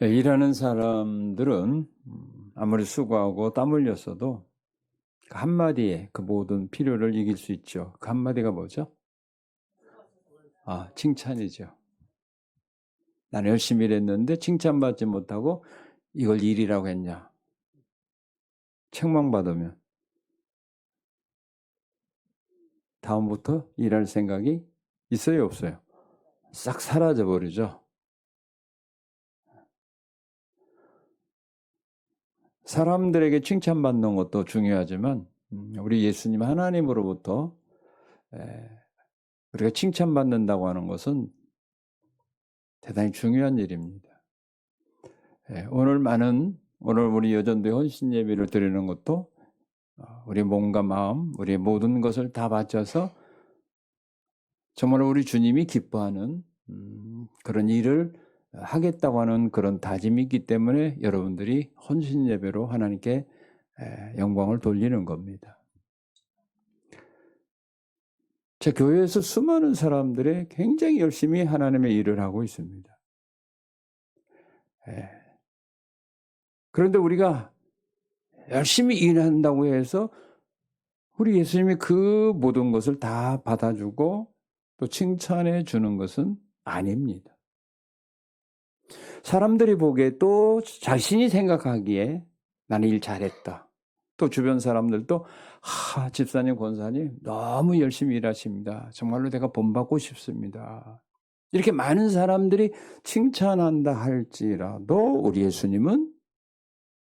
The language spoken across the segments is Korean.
일하는 사람들은 아무리 수고하고 땀 흘렸어도 그 한마디에 그 모든 필요를 이길 수 있죠. 그 한마디가 뭐죠? 칭찬이죠. 나는 열심히 일했는데 칭찬받지 못하고 이걸 일이라고 했냐. 책망받으면 다음부터 일할 생각이 있어요, 없어요? 싹 사라져 버리죠. 사람들에게 칭찬받는 것도 중요하지만 우리 예수님 하나님으로부터 우리가 칭찬받는다고 하는 것은 대단히 중요한 일입니다. 오늘 우리 여전도의 헌신 예배를 드리는 것도 우리 몸과 마음, 우리의 모든 것을 다 바쳐서 정말 우리 주님이 기뻐하는 그런 일을 하겠다고 하는 그런 다짐이 있기 때문에 여러분들이 헌신 예배로 하나님께 영광을 돌리는 겁니다. 제 교회에서 수많은 사람들이 굉장히 열심히 하나님의 일을 하고 있습니다. 그런데 우리가 열심히 일한다고 해서 우리 예수님이 그 모든 것을 다 받아주고 또 칭찬해 주는 것은 아닙니다. 사람들이 보기에 또 자신이 생각하기에 나는 일 잘했다. 또 주변 사람들도 집사님, 권사님 너무 열심히 일하십니다. 정말로 내가 본받고 싶습니다. 이렇게 많은 사람들이 칭찬한다 할지라도 우리 예수님은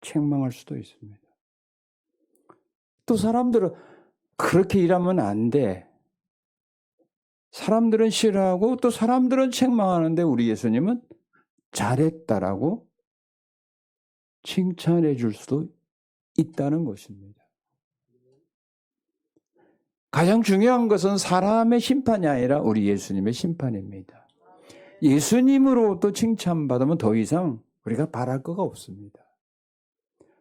책망할 수도 있습니다. 또 사람들은 그렇게 일하면 안 돼. 사람들은 싫어하고 또 사람들은 책망하는데 우리 예수님은 잘했다라고 칭찬해 줄 수도 있다는 것입니다. 가장 중요한 것은 사람의 심판이 아니라 우리 예수님의 심판입니다. 예수님으로부터 칭찬받으면 더 이상 우리가 바랄 거가 없습니다.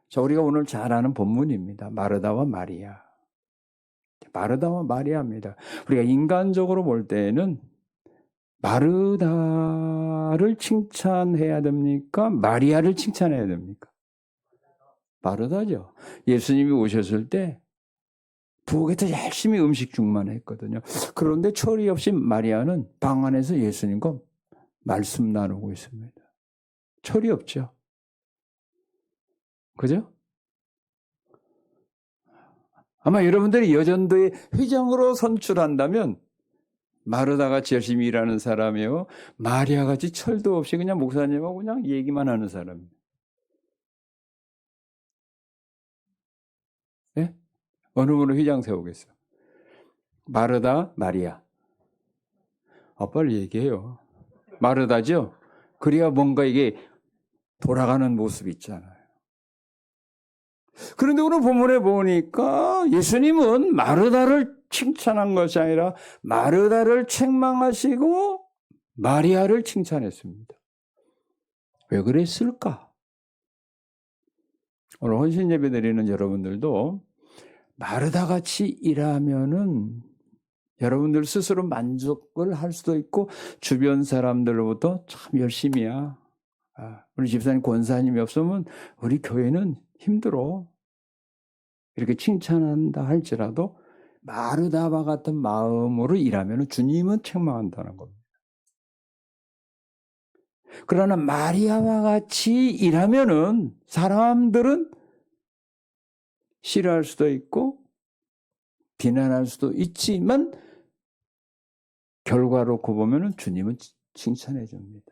자, 우리가 오늘 잘 아는 본문입니다. 마르다와 마리아. 마르다와 마리아입니다. 우리가 인간적으로 볼 때에는 마르다를 칭찬해야 됩니까? 마리아를 칭찬해야 됩니까? 마르다죠. 예수님이 오셨을 때 부엌에서 열심히 음식 중만 했거든요. 그런데 철이 없이 마리아는 방 안에서 예수님과 말씀 나누고 있습니다. 철이 없죠. 그죠? 아마 여러분들이 여전도의 회장으로 선출한다면 마르다같이 열심히 일하는 사람이요, 마리아같이 철도 없이 그냥 목사님하고 그냥 얘기만 하는 사람. 예? 어느 분을 회장 세우겠어? 마르다, 마리아. 빨리 얘기해요. 마르다죠? 그래야 뭔가 이게 돌아가는 모습이 있잖아요. 그런데 오늘 본문에 보니까 예수님은 마르다를 칭찬한 것이 아니라 마르다를 책망하시고 마리아를 칭찬했습니다. 왜 그랬을까? 오늘 헌신 예배 드리는 여러분들도 마르다같이 일하면은 여러분들 스스로 만족을 할 수도 있고 주변 사람들로부터 참 열심히야. 우리 집사님, 권사님이 없으면 우리 교회는 힘들어. 이렇게 칭찬한다 할지라도 마르다와 같은 마음으로 일하면 주님은 책망한다는 겁니다. 그러나 마리아와 같이 일하면은 사람들은 싫어할 수도 있고 비난할 수도 있지만 결과로 보면은 주님은 칭찬해 줍니다.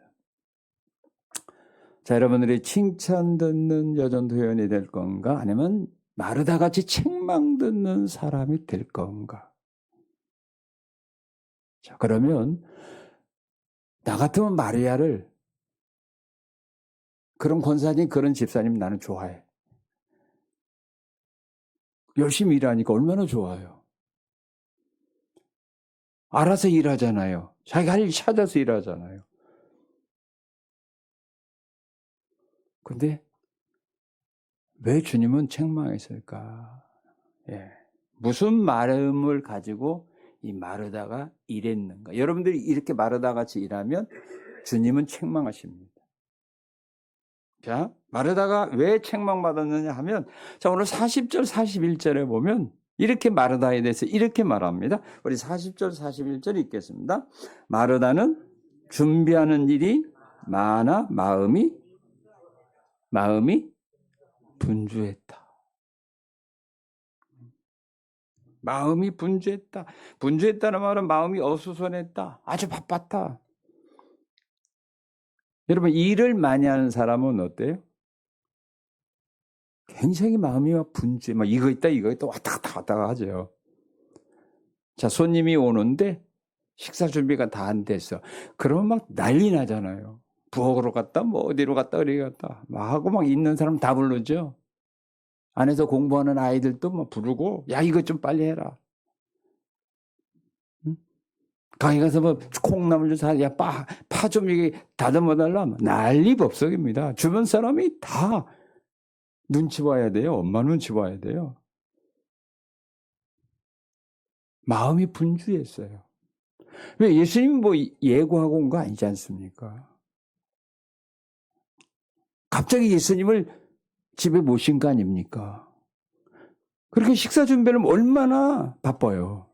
자, 여러분들이 칭찬 듣는 여전도 회원이 될 건가? 아니면 마르다같이 책망 듣는 사람이 될 건가? 자, 그러면 나 같으면 마리아를, 그런 권사님, 그런 집사님 나는 좋아해. 열심히 일하니까 얼마나 좋아요. 알아서 일하잖아요. 자기가 할 일 찾아서 일하잖아요. 근데 왜 주님은 책망했을까? 무슨 마음을 가지고 이 마르다가 일했는가? 여러분들이 이렇게 마르다같이 일하면 주님은 책망하십니다. 자, 마르다가 왜 책망받았느냐 하면, 자, 오늘 40절, 41절에 보면 이렇게 마르다에 대해서 이렇게 말합니다. 우리 40절, 41절 읽겠습니다. 마르다는 준비하는 일이 많아 마음이 분주했다. 마음이 분주했다. 분주했다는 말은 마음이 어수선했다. 아주 바빴다. 여러분, 일을 많이 하는 사람은 어때요? 굉장히 마음이 막 분주해. 막 이거 있다 왔다 갔다 하죠. 자, 손님이 오는데 식사 준비가 다 안 됐어. 그러면 막 난리 나잖아요. 부엌으로 갔다, 뭐 어디로 갔다, 어디 갔다. 막 하고 막 있는 사람 다 부르죠. 안에서 공부하는 아이들도 막 부르고, 야, 이것 좀 빨리 해라. 응? 강의 가서 뭐 콩나물 좀 사, 야, 파 좀 이게 다듬어 달라. 난리 법석입니다. 주변 사람이 다 눈치 봐야 돼요. 엄마 눈치 봐야 돼요. 마음이 분주했어요. 왜 예수님 뭐 예고하고 온 거 아니지 않습니까? 갑자기 예수님을 집에 모신 거 아닙니까? 그렇게 식사 준비를 얼마나 바빠요.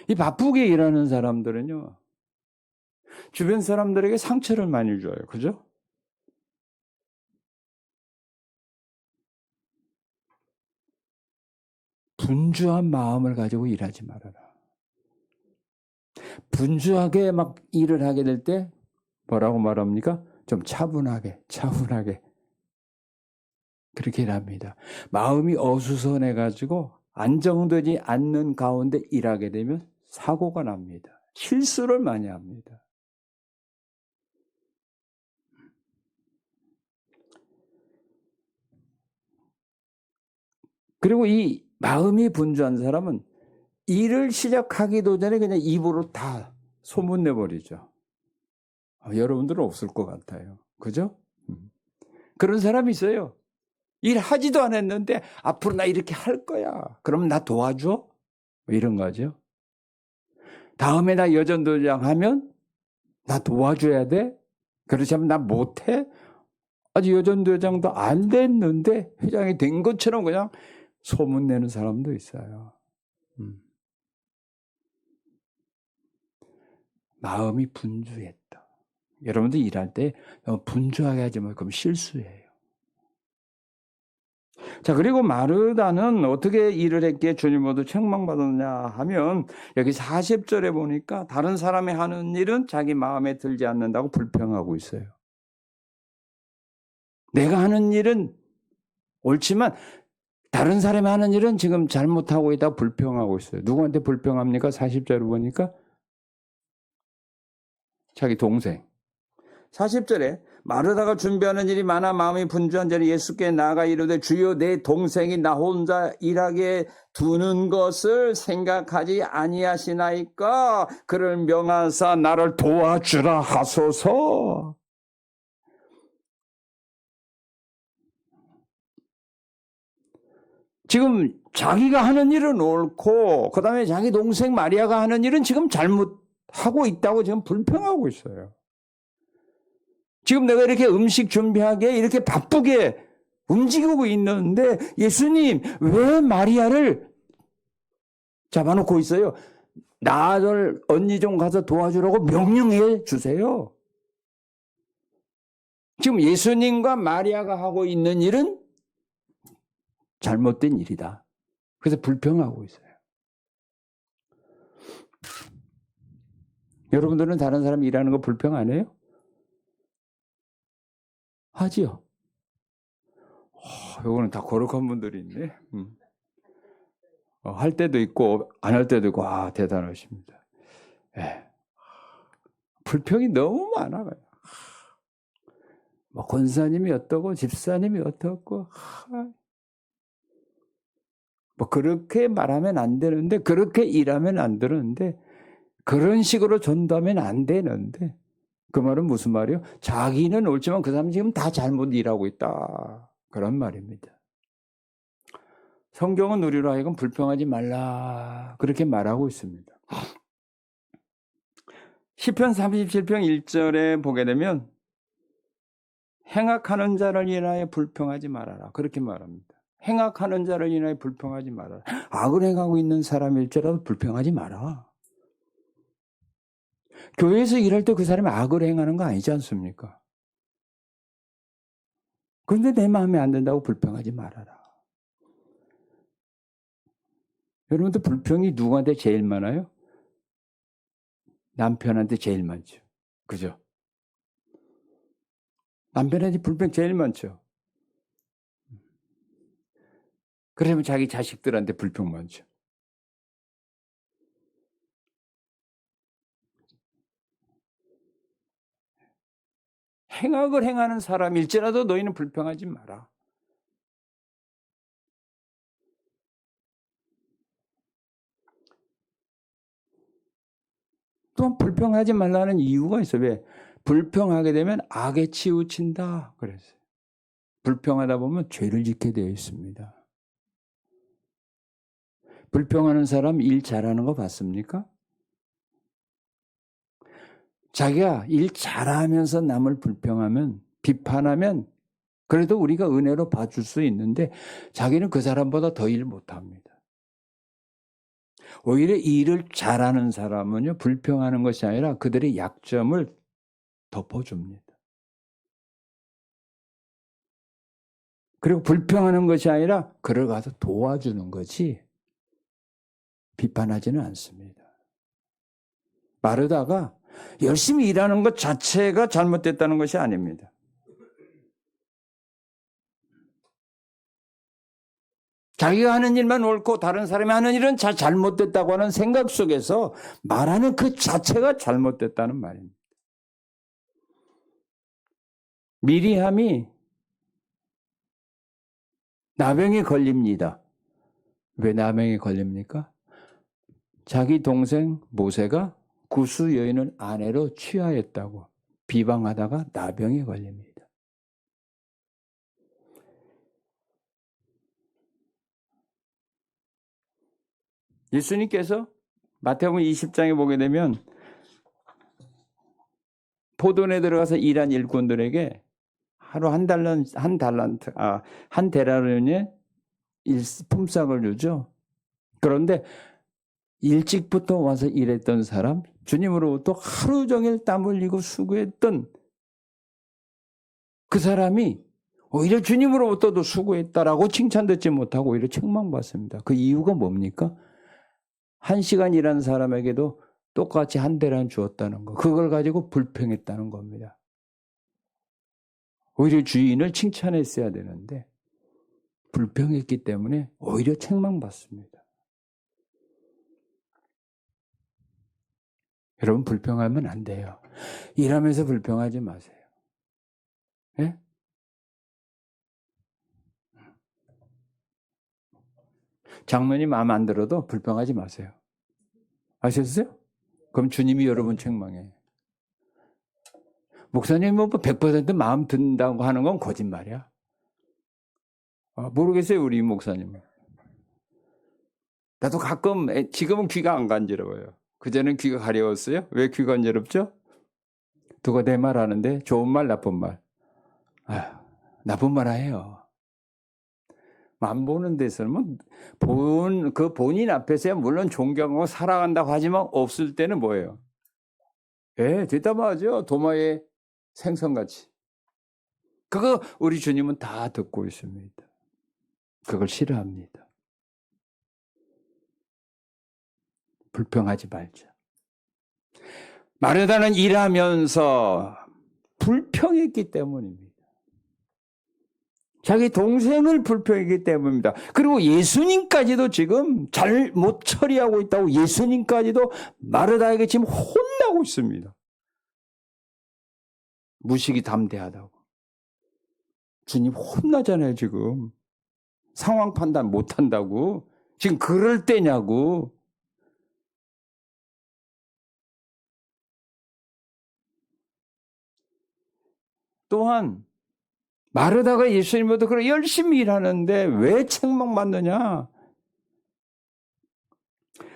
이 바쁘게 일하는 사람들은요, 주변 사람들에게 상처를 많이 줘요. 그죠? 분주한 마음을 가지고 일하지 말아라. 분주하게 막 일을 하게 될 때 뭐라고 말합니까? 좀 차분하게 그렇게 일합니다. 마음이 어수선해 가지고 안정되지 않는 가운데 일하게 되면 사고가 납니다. 실수를 많이 합니다. 그리고 이 마음이 분주한 사람은 일을 시작하기도 전에 그냥 입으로 다 소문내버리죠. 여러분들은 없을 것 같아요. 그죠? 그런 사람이 있어요. 일하지도 않았는데 앞으로 나 이렇게 할 거야. 그럼 나 도와줘? 뭐 이런 거죠. 다음에 나 여전도장 하면 나 도와줘야 돼? 그렇지 않으면 나 못해? 아직 여전도장도 안 됐는데 회장이 된 것처럼 그냥 소문내는 사람도 있어요. 마음이 분주했다. 여러분들 일할 때 너무 분주하게 하지 말고 그럼 실수예요. 자, 그리고 마르다는 어떻게 일을 했기에 주님으로부터 책망받았냐 하면 여기 40절에 보니까 다른 사람이 하는 일은 자기 마음에 들지 않는다고 불평하고 있어요. 내가 하는 일은 옳지만 다른 사람이 하는 일은 지금 잘못하고 있다고 불평하고 있어요. 누구한테 불평합니까? 40절을 보니까 자기 동생. 40절에 마르다가 준비하는 일이 많아 마음이 분주한 자리 예수께 나아가 이르되 주여 내 동생이 나 혼자 일하게 두는 것을 생각하지 아니하시나이까 그를 명하사 나를 도와주라 하소서. 지금 자기가 하는 일은 옳고 그 다음에 자기 동생 마리아가 하는 일은 지금 잘못하고 있다고 지금 불평하고 있어요. 지금 내가 이렇게 음식 준비하게 이렇게 바쁘게 움직이고 있는데 예수님 왜 마리아를 잡아놓고 있어요? 나를 언니 좀 가서 도와주라고 명령해 주세요. 지금 예수님과 마리아가 하고 있는 일은 잘못된 일이다. 그래서 불평하고 있어요. 여러분들은 다른 사람이 일하는 거 불평 안 해요? 하지요. 요거는 다 거룩한 분들이 있네. 할 때도 있고 안 할 때도 있고 대단하십니다. 네. 불평이 너무 많아요. 뭐 권사님이 어떠고 집사님이 어떻고 뭐 그렇게 말하면 안 되는데 그렇게 일하면 안 되는데 그런 식으로 전도하면 안 되는데 그 말은 무슨 말이에요? 자기는 옳지만 그 사람이 지금 다 잘못 일하고 있다. 그런 말입니다. 성경은 우리로 하여금 불평하지 말라 그렇게 말하고 있습니다. 시편 37편 1절에 보게 되면 행악하는 자를 인하여 불평하지 말아라. 그렇게 말합니다. 행악하는 자를 인하여 불평하지 말아라. 악을 행하고 있는 사람일지라도 불평하지 마라. 교회에서 일할 때 그 사람이 악을 행하는 거 아니지 않습니까? 그런데 내 마음에 안 든다고 불평하지 말아라. 여러분들 불평이 누구한테 제일 많아요? 남편한테 제일 많죠. 그죠? 남편한테 불평 제일 많죠. 그러면 자기 자식들한테 불평 많죠. 행악을 행하는 사람일지라도 너희는 불평하지 마라. 또한 불평하지 말라는 이유가 있어요. 왜? 불평하게 되면 악에 치우친다. 그랬어요. 불평하다 보면 죄를 짓게 되어 있습니다. 불평하는 사람 일 잘하는 거 봤습니까? 자기가 일 잘하면서 남을 불평하면, 비판하면 그래도 우리가 은혜로 봐줄 수 있는데 자기는 그 사람보다 더 일 못합니다. 오히려 일을 잘하는 사람은요, 불평하는 것이 아니라 그들의 약점을 덮어줍니다. 그리고 불평하는 것이 아니라 그를 가서 도와주는 거지 비판하지는 않습니다. 마르다가 열심히 일하는 것 자체가 잘못됐다는 것이 아닙니다. 자기가 하는 일만 옳고 다른 사람이 하는 일은 잘못됐다고 하는 생각 속에서 말하는 그 자체가 잘못됐다는 말입니다. 미리암이 나병에 걸립니다. 왜 나병에 걸립니까? 자기 동생 모세가 구스 여인을 아내로 취하였다고 비방하다가 나병에 걸립니다. 예수님께서 마태복음 20장에 보게 되면 포도원에 들어가서 일한 일꾼들에게 하루 한 데나리온의 품삯을 주죠. 그런데 일찍부터 와서 일했던 사람, 주님으로부터 하루 종일 땀 흘리고 수고했던 그 사람이 오히려 주님으로부터도 수고했다라고 칭찬듣지 못하고 오히려 책망받습니다. 그 이유가 뭡니까? 1시간 일한 사람에게도 똑같이 한 데란 주었다는 거. 그걸 가지고 불평했다는 겁니다. 오히려 주인을 칭찬했어야 되는데 불평했기 때문에 오히려 책망받습니다. 여러분 불평하면 안 돼요. 일하면서 불평하지 마세요. 예? 장로님 마음 안 들어도 불평하지 마세요. 아셨어요? 그럼 주님이 여러분 책망해요. 목사님 뭐 100% 마음 든다고 하는 건 거짓말이야. 모르겠어요 우리 목사님은. 나도 가끔 지금은 귀가 안 간지러워요. 그전엔 귀가 가려웠어요. 왜 귀가 간지럽죠? 누가 내 말 하는데 좋은 말 나쁜 말. 나쁜 말 해요. 안 보는 데서는 그 본인 앞에서야 물론 존경하고 살아간다고 하지만 없을 때는 뭐예요? 뒷담화하죠. 도마의 생선같이. 그거 우리 주님은 다 듣고 있습니다. 그걸 싫어합니다. 불평하지 말자. 마르다는 일하면서 불평했기 때문입니다. 자기 동생을 불평했기 때문입니다. 그리고 예수님까지도 지금 잘못 처리하고 있다고 예수님까지도 마르다에게 지금 혼나고 있습니다. 무식이 담대하다고. 주님 혼나잖아요 지금. 상황 판단 못한다고. 지금 그럴 때냐고. 또한 마르다가 예수님보다 그렇게 열심히 일하는데 왜 책망받느냐?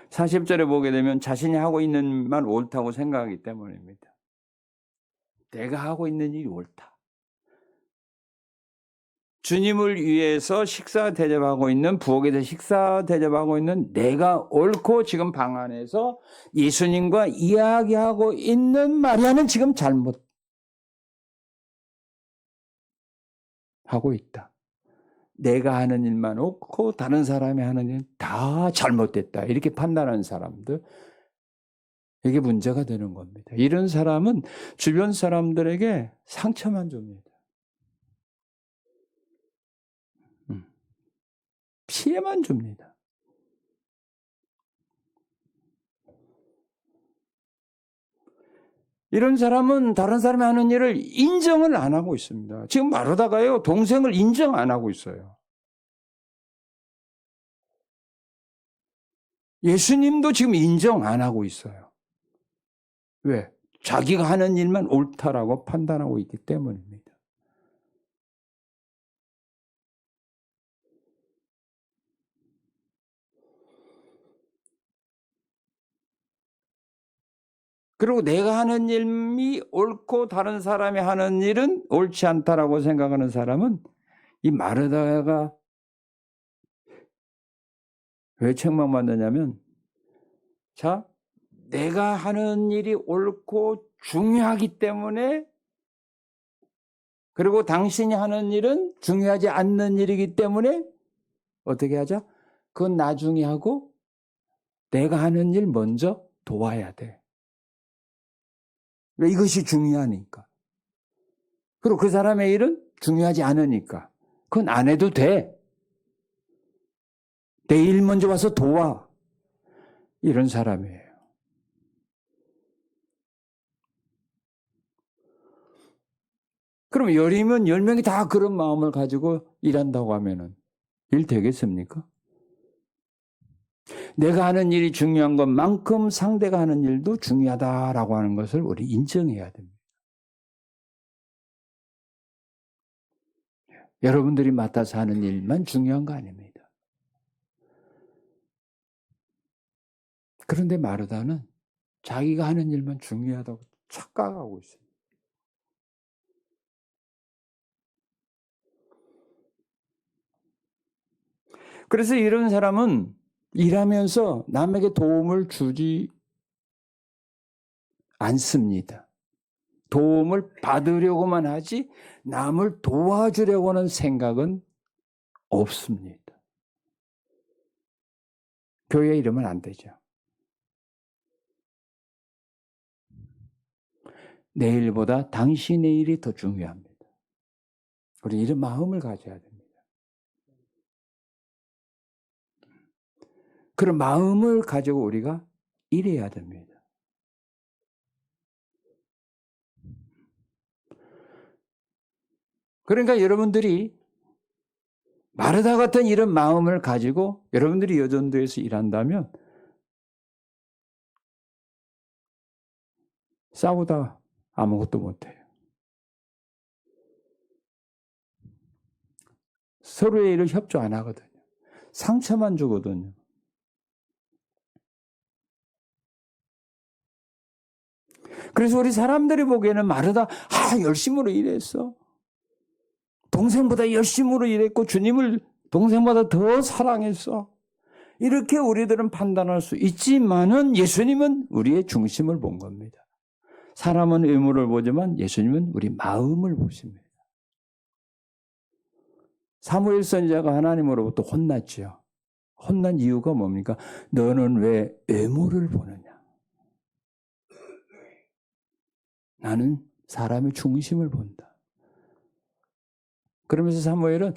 40절에 보게 되면 자신이 하고 있는 말 옳다고 생각하기 때문입니다. 내가 하고 있는 일이 옳다. 주님을 위해서 식사 대접하고 있는, 부엌에서 식사 대접하고 있는 내가 옳고 지금 방 안에서 예수님과 이야기하고 있는 마리아는 지금 잘못 하고 있다. 내가 하는 일만 옳고 다른 사람이 하는 일은 다 잘못됐다. 이렇게 판단하는 사람들, 이게 문제가 되는 겁니다. 이런 사람은 주변 사람들에게 상처만 줍니다. 피해만 줍니다. 이런 사람은 다른 사람이 하는 일을 인정을 안 하고 있습니다. 지금 마르다가요, 동생을 인정 안 하고 있어요. 예수님도 지금 인정 안 하고 있어요. 왜? 자기가 하는 일만 옳다라고 판단하고 있기 때문입니다. 그리고 내가 하는 일이 옳고 다른 사람이 하는 일은 옳지 않다라고 생각하는 사람은 이 마르다가 왜 책망받느냐면, 자, 내가 하는 일이 옳고 중요하기 때문에, 그리고 당신이 하는 일은 중요하지 않는 일이기 때문에 어떻게 하자? 그건 나중에 하고 내가 하는 일 먼저 도와야 돼. 왜? 이것이 중요하니까. 그리고 그 사람의 일은 중요하지 않으니까 그건 안 해도 돼. 내 일 먼저 와서 도와. 이런 사람이에요. 그럼 열이면 10명이 다 그런 마음을 가지고 일한다고 하면은 일 되겠습니까? 내가 하는 일이 중요한 것만큼 상대가 하는 일도 중요하다라고 하는 것을 우리 인정해야 됩니다. 여러분들이 맡아서 하는 일만 중요한 거 아닙니다. 그런데 마르다는 자기가 하는 일만 중요하다고 착각하고 있어요. 그래서 이런 사람은 일하면서 남에게 도움을 주지 않습니다. 도움을 받으려고만 하지 남을 도와주려고는 생각은 없습니다. 교회에 이러면 안 되죠. 내 일보다 당신의 일이 더 중요합니다. 우리 이런 마음을 가져야 됩니다. 그런 마음을 가지고 우리가 일해야 됩니다. 그러니까 여러분들이 마르다 같은 이런 마음을 가지고 여러분들이 여전도에서 일한다면 싸우다 아무것도 못해요. 서로의 일을 협조 안 하거든요. 상처만 주거든요. 그래서 우리 사람들이 보기에는 마르다, 열심으로 일했어. 동생보다 열심으로 일했고 주님을 동생보다 더 사랑했어. 이렇게 우리들은 판단할 수 있지만은 예수님은 우리의 중심을 본 겁니다. 사람은 외모를 보지만 예수님은 우리 마음을 보십니다. 사무엘 선지자가 하나님으로부터 혼났죠. 혼난 이유가 뭡니까? 너는 왜 외모를 보느냐? 나는 사람의 중심을 본다. 그러면서 사무엘은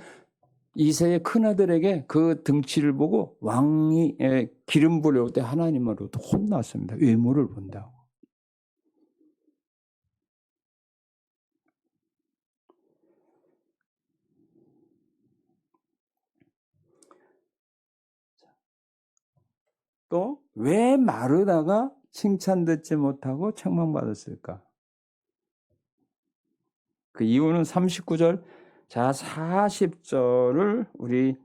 이새의 큰아들에게 그 등치를 보고 왕이 기름 부려올 때 하나님으로부터 혼났습니다. 외모를 본다고. 또 왜 마르다가 칭찬듣지 못하고 책망받았을까? 그 이유는 39절, 자 40절을 우리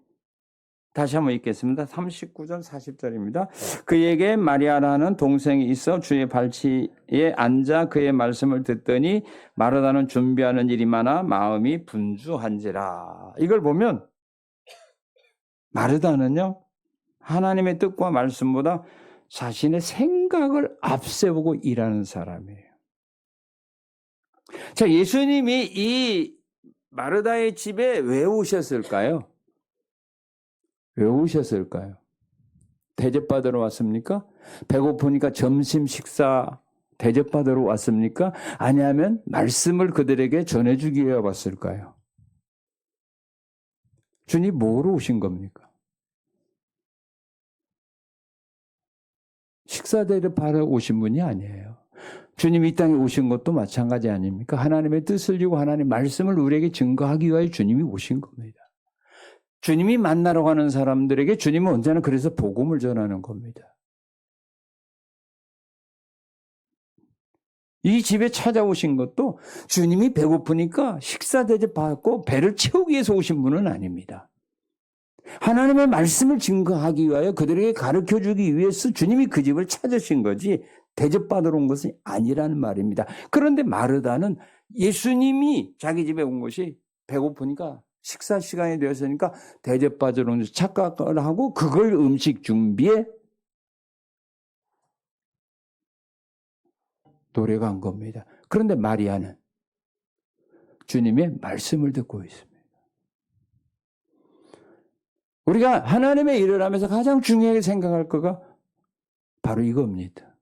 다시 한번 읽겠습니다. 39절 40절입니다. 그에게 마리아라는 동생이 있어 주의 발치에 앉아 그의 말씀을 듣더니 마르다는 준비하는 일이 많아 마음이 분주한지라. 이걸 보면 마르다는요, 하나님의 뜻과 말씀보다 자신의 생각을 앞세우고 일하는 사람이에요. 자, 예수님이 이 마르다의 집에 왜 오셨을까요? 왜 오셨을까요? 대접받으러 왔습니까? 배고프니까 점심 식사 대접받으러 왔습니까? 아니면 말씀을 그들에게 전해주기 위해 왔을까요? 주님 뭐로 오신 겁니까? 식사 대접하러 오신 분이 아니에요. 주님 이 땅에 오신 것도 마찬가지 아닙니까? 하나님의 뜻을 이루고 하나님의 말씀을 우리에게 증거하기 위하여 주님이 오신 겁니다. 주님이 만나러 가는 사람들에게 주님은 언제나 그래서 복음을 전하는 겁니다. 이 집에 찾아오신 것도 주님이 배고프니까 식사 대접 받고 배를 채우기 위해서 오신 분은 아닙니다. 하나님의 말씀을 증거하기 위하여 그들에게 가르쳐주기 위해서 주님이 그 집을 찾으신 거지 대접받으러 온 것이 아니라는 말입니다. 그런데 마르다는 예수님이 자기 집에 온 것이 배고프니까 식사 시간이 되었으니까 대접받으러 온 착각을 하고 그걸 음식 준비에 노래간 겁니다. 그런데 마리아는 주님의 말씀을 듣고 있습니다. 우리가 하나님의 일을 하면서 가장 중요하게 생각할 거가 바로 이겁니다.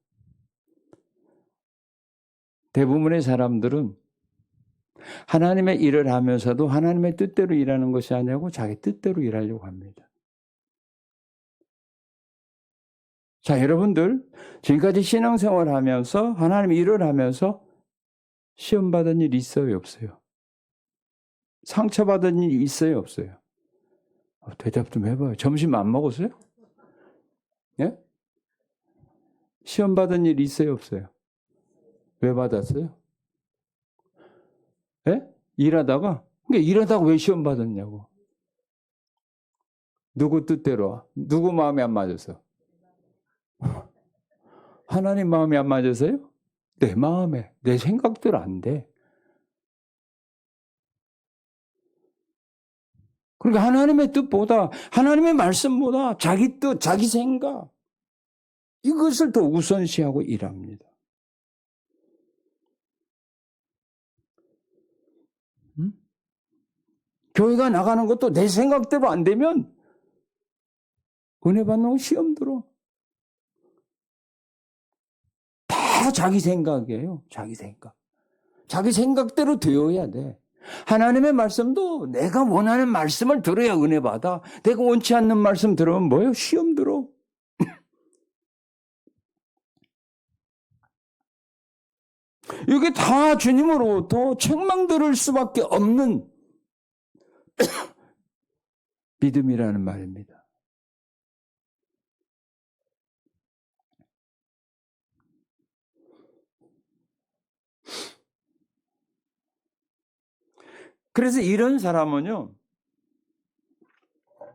대부분의 사람들은 하나님의 일을 하면서도 하나님의 뜻대로 일하는 것이 아니고 자기 뜻대로 일하려고 합니다. 자, 여러분들 지금까지 신앙생활 하면서 하나님의 일을 하면서 시험 받은 일 있어요, 없어요? 상처받은 일 있어요, 없어요? 대답 좀 해봐요. 점심 안 먹었어요? 예? 시험 받은 일 있어요, 없어요? 왜 받았어요? 예? 일하다가? 그러니까 일하다가 왜 시험 받았냐고. 누구 뜻대로? 누구 마음에 안 맞아서? 하나님 마음에 안 맞아서요? 내 마음에, 내 생각대로 안 돼. 그러니까 하나님의 뜻보다, 하나님의 말씀보다 자기 뜻, 자기 생각, 이것을 더 우선시하고 일합니다. 교회가 나가는 것도 내 생각대로 안 되면 은혜 받는 거 시험 들어. 다 자기 생각이에요. 자기 생각. 자기 생각대로 되어야 돼. 하나님의 말씀도 내가 원하는 말씀을 들어야 은혜 받아. 내가 원치 않는 말씀 들으면 뭐예요? 시험 들어. 이게 다 주님으로부터 책망 들을 수밖에 없는 믿음이라는 말입니다. 그래서 이런 사람은요,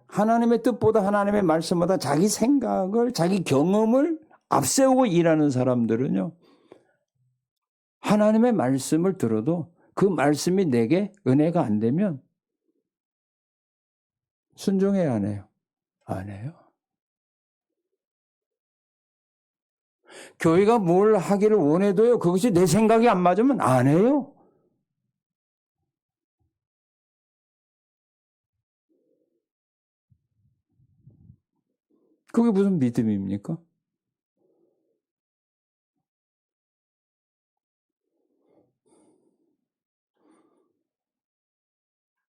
하나님의 뜻보다 하나님의 말씀보다 자기 생각을, 자기 경험을 앞세우고 일하는 사람들은요, 하나님의 말씀을 들어도 그 말씀이 내게 은혜가 안 되면 순종해야 안 해요? 안 해요. 교회가 뭘 하기를 원해도요, 그것이 내 생각이 안 맞으면 안 해요. 그게 무슨 믿음입니까?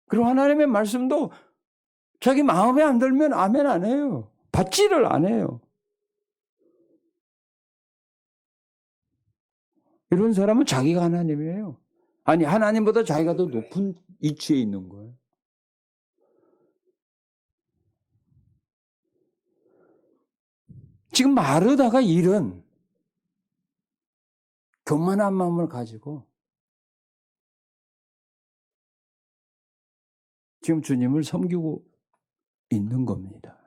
그리고 하나님의 말씀도 자기 마음에 안 들면 아멘 안 해요. 받지를 안 해요. 이런 사람은 자기가 하나님이에요. 아니, 하나님보다 자기가 더 높은 위치에 있는 거예요. 지금 마르다가 이런 교만한 마음을 가지고 지금 주님을 섬기고 있는 겁니다.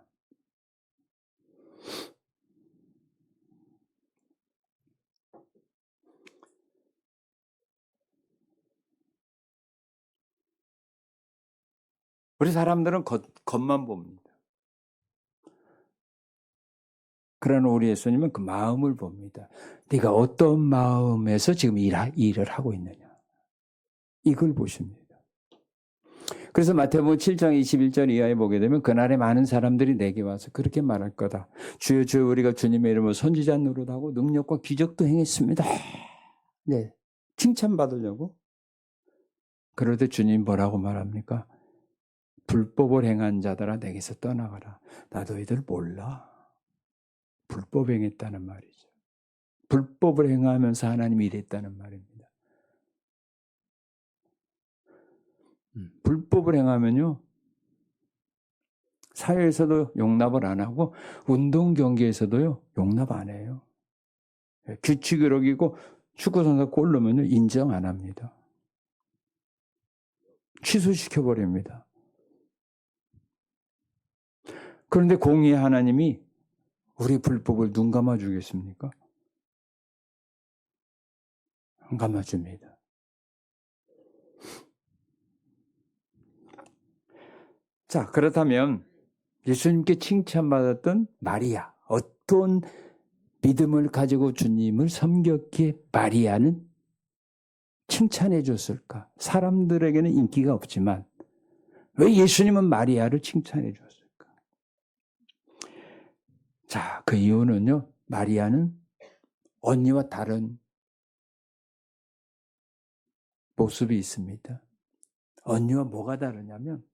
우리 사람들은 겉만 봅니다. 그러나 우리 예수님은 그 마음을 봅니다. 네가 어떤 마음에서 지금 일을 하고 있느냐. 이걸 보십니다. 그래서 마태복음 7장 21절 이하에 보게 되면 그날에 많은 사람들이 내게 와서 그렇게 말할 거다. 주여 주여 우리가 주님의 이름으로 선지자 노릇하고 능력과 기적도 행했습니다. 네, 칭찬받으려고. 그럴 때 주님 뭐라고 말합니까? 불법을 행한 자들아 내게서 떠나가라. 나도 이들 몰라. 불법 행했다는 말이죠. 불법을 행하면서 하나님이 이랬다는 말입니다. 불법을 행하면요. 사회에서도 용납을 안 하고 운동 경기에서도요. 용납 안 해요. 규칙을 어기고 축구 선수가 골 넣으면요. 인정 안 합니다. 취소시켜버립니다. 그런데 공의의 하나님이 우리 불법을 눈 감아주겠습니까? 안 감아줍니다. 자, 그렇다면 예수님께 칭찬받았던 마리아, 어떤 믿음을 가지고 주님을 섬겼기에 마리아는 칭찬해 줬을까? 사람들에게는 인기가 없지만 왜 예수님은 마리아를 칭찬해 줬을까? 자, 그 이유는요. 마리아는 언니와 다른 모습이 있습니다. 언니와 뭐가 다르냐면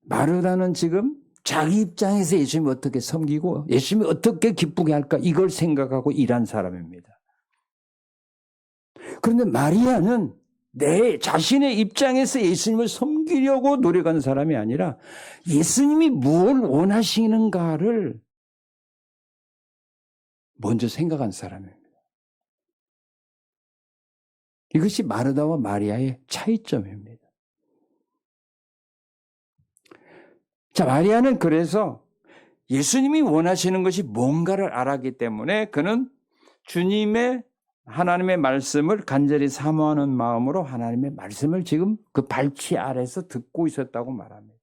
마르다는 지금 자기 입장에서 예수님이 어떻게 섬기고 예수님이 어떻게 기쁘게 할까 이걸 생각하고 일한 사람입니다. 그런데 마리아는 내 자신의 입장에서 예수님을 섬기려고 노력하는 사람이 아니라 예수님이 무엇을 원하시는가를 먼저 생각한 사람입니다. 이것이 마르다와 마리아의 차이점입니다. 자, 마리아는 그래서 예수님이 원하시는 것이 뭔가를 알았기 때문에 그는 주님의 하나님의 말씀을 간절히 사모하는 마음으로 하나님의 말씀을 지금 그 발치 아래서 듣고 있었다고 말합니다.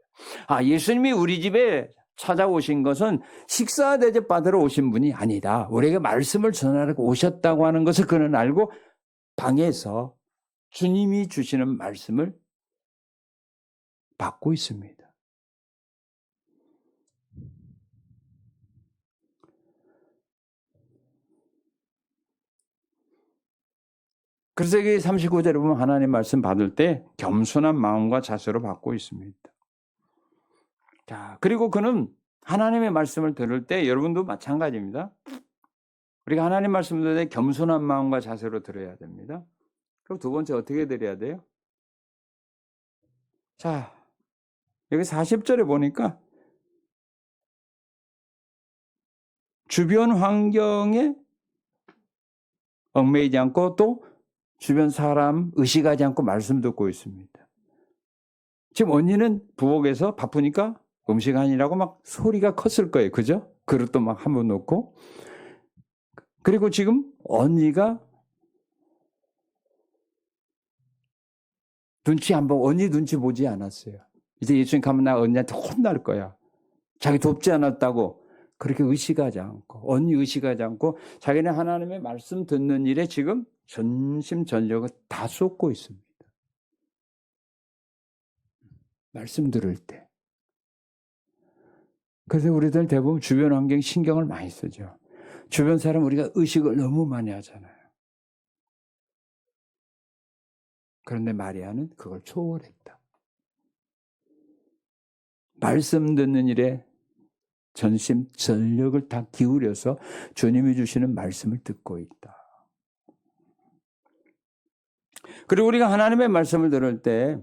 아, 예수님이 우리 집에 찾아오신 것은 식사 대접 받으러 오신 분이 아니다. 우리에게 말씀을 전하려고 오셨다고 하는 것을 그는 알고 방에서 주님이 주시는 말씀을 받고 있습니다. 그래서 여기 39절에 보면 하나님 말씀 받을 때 겸손한 마음과 자세로 받고 있습니다. 자, 그리고 그는 하나님의 말씀을 들을 때 여러분도 마찬가지입니다. 우리가 하나님 말씀을 들을 때 겸손한 마음과 자세로 들어야 됩니다. 그리고 두 번째 어떻게 드려야 돼요? 자, 여기 40절에 보니까 주변 환경에 얽매이지 않고 또 주변 사람 의식하지 않고 말씀 듣고 있습니다. 지금 언니는 부엌에서 바쁘니까 음식 아니라고 막 소리가 컸을 거예요. 그죠? 그릇도 막 한 번 놓고. 그리고 지금 언니가 눈치 안 보고 언니 눈치 보지 않았어요. 이제 예수님 가면 나 언니한테 혼날 거야. 자기 돕지 않았다고 그렇게 의식하지 않고 언니 의식하지 않고 자기는 하나님의 말씀 듣는 일에 지금 전심전력을 다 쏟고 있습니다. 말씀 들을 때. 그래서 우리들 대부분 주변 환경 신경을 많이 쓰죠. 주변 사람 우리가 의식을 너무 많이 하잖아요. 그런데 마리아는 그걸 초월했다. 말씀 듣는 일에 전심 전력을 다 기울여서 주님이 주시는 말씀을 듣고 있다. 그리고 우리가 하나님의 말씀을 들을 때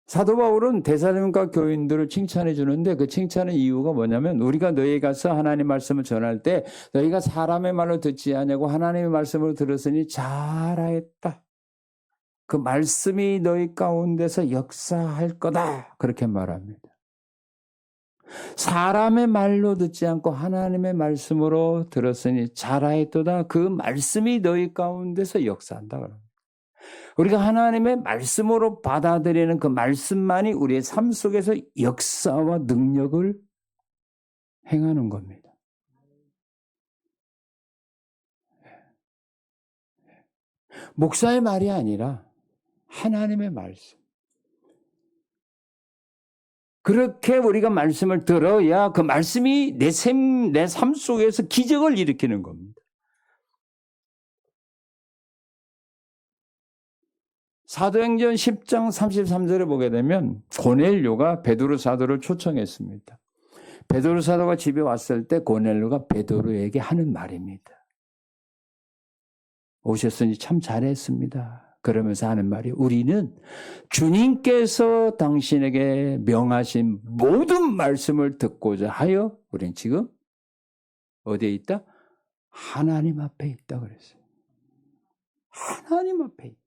사도 바울은 데살로니가 교인들을 칭찬해 주는데 그 칭찬의 이유가 뭐냐면 우리가 너희에 가서 하나님 말씀을 전할 때 너희가 사람의 말을 듣지 아니하고 하나님의 말씀을 들었으니 잘하였다. 그 말씀이 너희 가운데서 역사할 거다. 그렇게 말합니다. 사람의 말로 듣지 않고 하나님의 말씀으로 들었으니 잘하였도다. 그 말씀이 너희 가운데서 역사한다. 우리가 하나님의 말씀으로 받아들이는 그 말씀만이 우리의 삶 속에서 역사와 능력을 행하는 겁니다. 목사의 말이 아니라 하나님의 말씀. 그렇게 우리가 말씀을 들어야 그 말씀이 내 삶 속에서 기적을 일으키는 겁니다. 사도행전 10장 33절에 보게 되면 고넬료가 베드로 사도를 초청했습니다. 베드로 사도가 집에 왔을 때 고넬료가 베드로에게 하는 말입니다. 오셨으니 참 잘했습니다. 그러면서 하는 말이 우리는 주님께서 당신에게 명하신 모든 말씀을 듣고자 하여 우리는 지금 어디에 있다? 하나님 앞에 있다 그랬어요. 하나님 앞에 있다.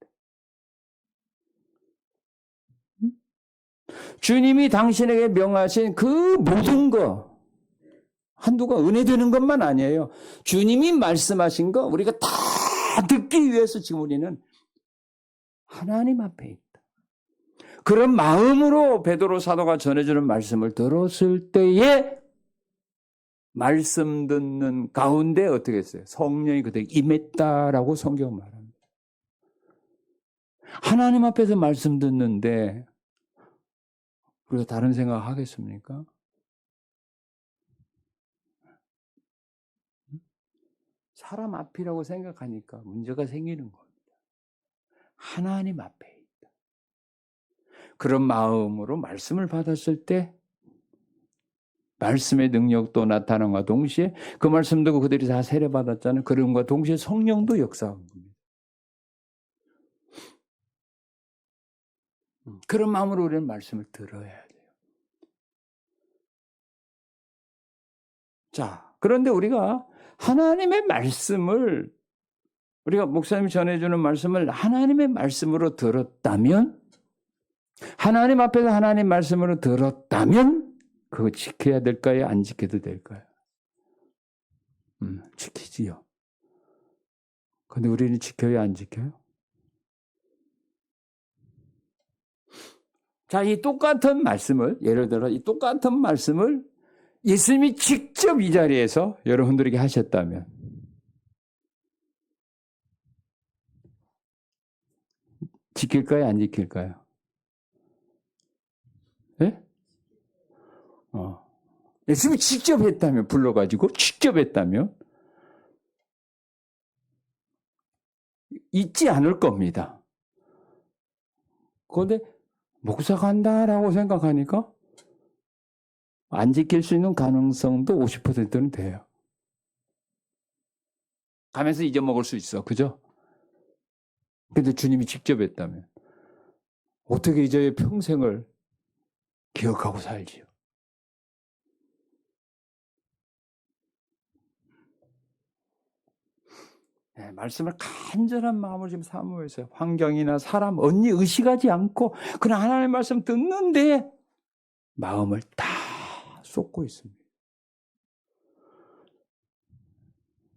주님이 당신에게 명하신 그 모든 거 한두가 은혜 되는 것만 아니에요. 주님이 말씀하신 거 우리가 다 듣기 위해서 지금 우리는 하나님 앞에 있다. 그런 마음으로 베드로 사도가 전해주는 말씀을 들었을 때에 말씀 듣는 가운데 어떻게 했어요? 성령이 그들에게 임했다라고 성경 말합니다. 하나님 앞에서 말씀 듣는데 우리가 다른 생각 하겠습니까? 사람 앞이라고 생각하니까 문제가 생기는 겁니다. 하나님 앞에 있다. 그런 마음으로 말씀을 받았을 때 말씀의 능력도 나타남과 동시에 그 말씀 듣고 그들이 다 세례받았잖아요. 그런과 동시에 성령도 역사한 겁니다. 그런 마음으로 우리는 말씀을 들어야 돼요. 자, 그런데 우리가 하나님의 말씀을 우리가 목사님이 전해주는 말씀을 하나님의 말씀으로 들었다면 하나님 앞에서 하나님 말씀으로 들었다면 그거 지켜야 될까요? 안 지켜도 될까요? 지키지요. 근데 우리는 지켜요? 안 지켜요? 자, 이 똑같은 말씀을 예를 들어 이 똑같은 말씀을 예수님이 직접 이 자리에서 여러분들에게 하셨다면 지킬까요? 안 지킬까요? 네? 예수님이 직접 했다면 불러가지고 직접 했다면 잊지 않을 겁니다. 그런데 목사가 한다라고 생각하니까 안 지킬 수 있는 가능성도 50%는 돼요. 가면서 잊어먹을 수 있어. 그죠? 근데 주님이 직접 했다면 어떻게 이제 평생을 기억하고 살지요? 네, 말씀을 간절한 마음으로 지금 사모해서 환경이나 사람, 언니 의식하지 않고 그냥 하나님의 말씀 듣는데 마음을 다 쏟고 있습니다.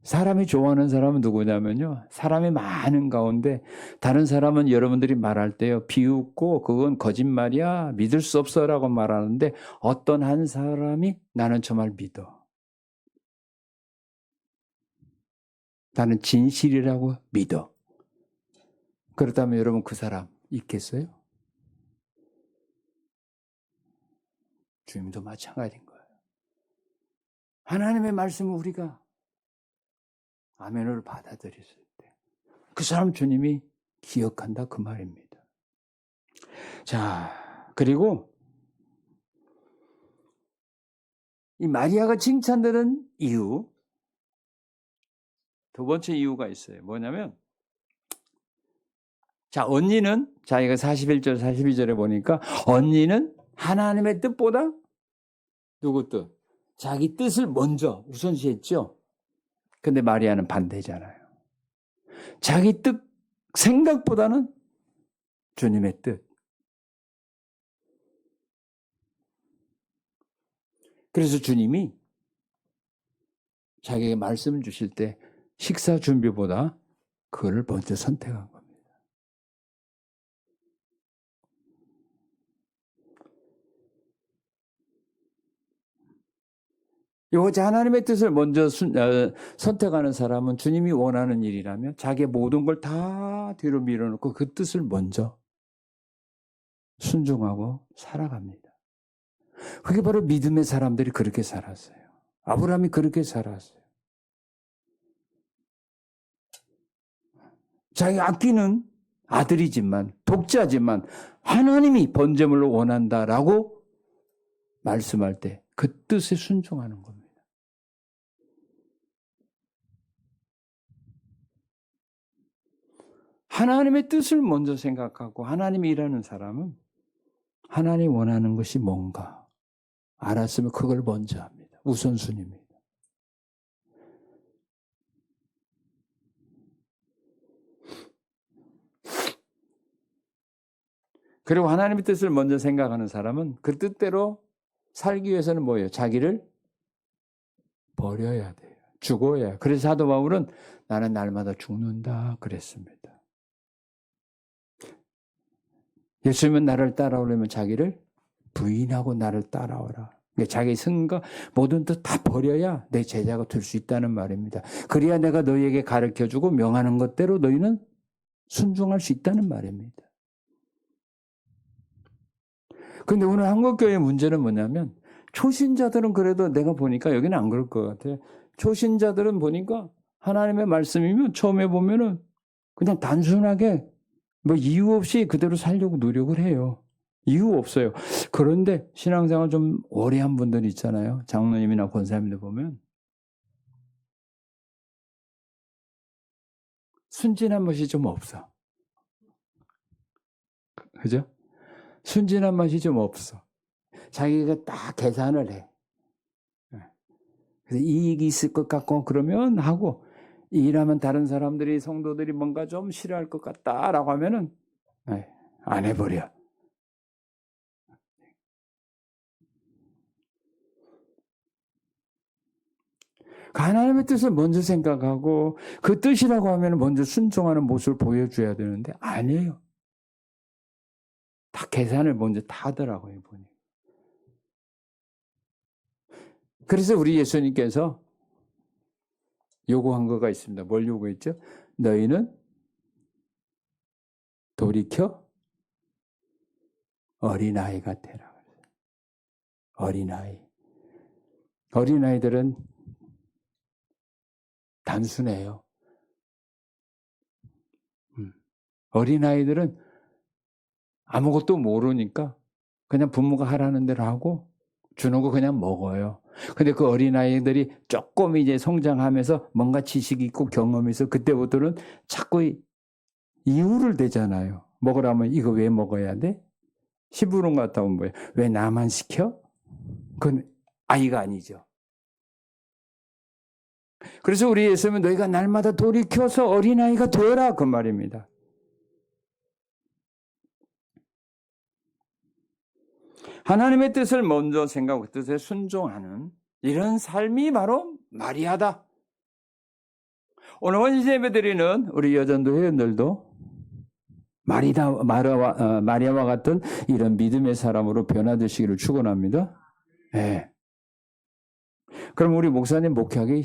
사람이 좋아하는 사람은 누구냐면요. 사람이 많은 가운데 다른 사람은 여러분들이 말할 때요. 비웃고 그건 거짓말이야. 믿을 수 없어라고 말하는데 어떤 한 사람이 나는 정말 믿어. 나는 진실이라고 믿어. 그렇다면 여러분 그 사람 있겠어요? 주님도 마찬가지인 거예요. 하나님의 말씀을 우리가 아멘으로 받아들였을 때 그 사람 주님이 기억한다 그 말입니다. 자, 그리고 이 마리아가 칭찬되는 이유 두 번째 이유가 있어요. 뭐냐면 자, 언니는 자기가 41절 42절에 보니까 언니는 하나님의 뜻보다 누구 뜻? 자기 뜻을 먼저 우선시했죠. 근데 마리아는 반대잖아요. 자기 뜻 생각보다는 주님의 뜻. 그래서 주님이 자기에게 말씀을 주실 때 식사 준비보다 그거를 먼저 선택한 겁니다. 이것이 하나님의 뜻을 먼저 선택하는 사람은 주님이 원하는 일이라면 자기의 모든 걸 다 뒤로 밀어놓고 그 뜻을 먼저 순종하고 살아갑니다. 그게 바로 믿음의 사람들이 그렇게 살았어요. 아브라함이 그렇게 살았어요. 자기 아끼는 아들이지만 독자지만 하나님이 번제물로 원한다라고 말씀할 때 그 뜻에 순종하는 겁니다. 하나님의 뜻을 먼저 생각하고 하나님이 일하는 사람은 하나님 원하는 것이 뭔가 알았으면 그걸 먼저 합니다. 우선순위입니다. 그리고 하나님의 뜻을 먼저 생각하는 사람은 그 뜻대로 살기 위해서는 뭐예요? 자기를 버려야 돼요. 죽어야 해요. 그래서 사도 바울은 나는 날마다 죽는다 그랬습니다. 예수님은 나를 따라오려면 자기를 부인하고 나를 따라오라. 자기 생각 모든 뜻 다 버려야 내 제자가 될 수 있다는 말입니다. 그래야 내가 너희에게 가르쳐주고 명하는 것대로 너희는 순종할 수 있다는 말입니다. 그런데 오늘 한국교회의 문제는 뭐냐면 초신자들은 그래도 내가 보니까 여기는 안 그럴 것 같아요. 초신자들은 보니까 하나님의 말씀이면 처음에 보면은 그냥 단순하게 뭐 이유 없이 그대로 살려고 노력을 해요. 이유 없어요. 그런데 신앙생활 좀 오래 한 분들 있잖아요. 장로님이나 권사님들 보면 순진한 맛이 좀 없어. 그죠? 순진한 맛이 좀 없어. 자기가 딱 계산을 해. 그래서 이익이 있을 것 같고 그러면 하고 일하면 다른 사람들이 성도들이 뭔가 좀 싫어할 것 같다라고 하면은 안 해버려. 하나님의 뜻을 먼저 생각하고 그 뜻이라고 하면 먼저 순종하는 모습을 보여줘야 되는데 아니에요. 다 계산을 먼저 다 하더라고요. 보니. 그래서 우리 예수님께서 요구한 거가 있습니다. 뭘 요구했죠? 너희는 돌이켜 어린아이가 되라. 어린아이. 어린아이들은 단순해요. 어린아이들은 아무것도 모르니까 그냥 부모가 하라는 대로 하고 주는 거 그냥 먹어요. 근데 그 어린아이들이 조금 이제 성장하면서 뭔가 지식이 있고 경험이 있어 그때부터는 자꾸 이유를 대잖아요. 먹으라면 이거 왜 먹어야 돼? 시부름 갔다 온 거예요. 왜 나만 시켜? 그건 아이가 아니죠. 그래서 우리 예수님은 너희가 날마다 돌이켜서 어린아이가 되어라 그 말입니다. 하나님의 뜻을 먼저 생각하고 그 뜻에 순종하는 이런 삶이 바로 마리아다. 오늘 원시 예배드리는 우리 여전도 회원들도 마리아와 같은 이런 믿음의 사람으로 변화되시기를 축원합니다. 네. 그럼 우리 목사님 목회하기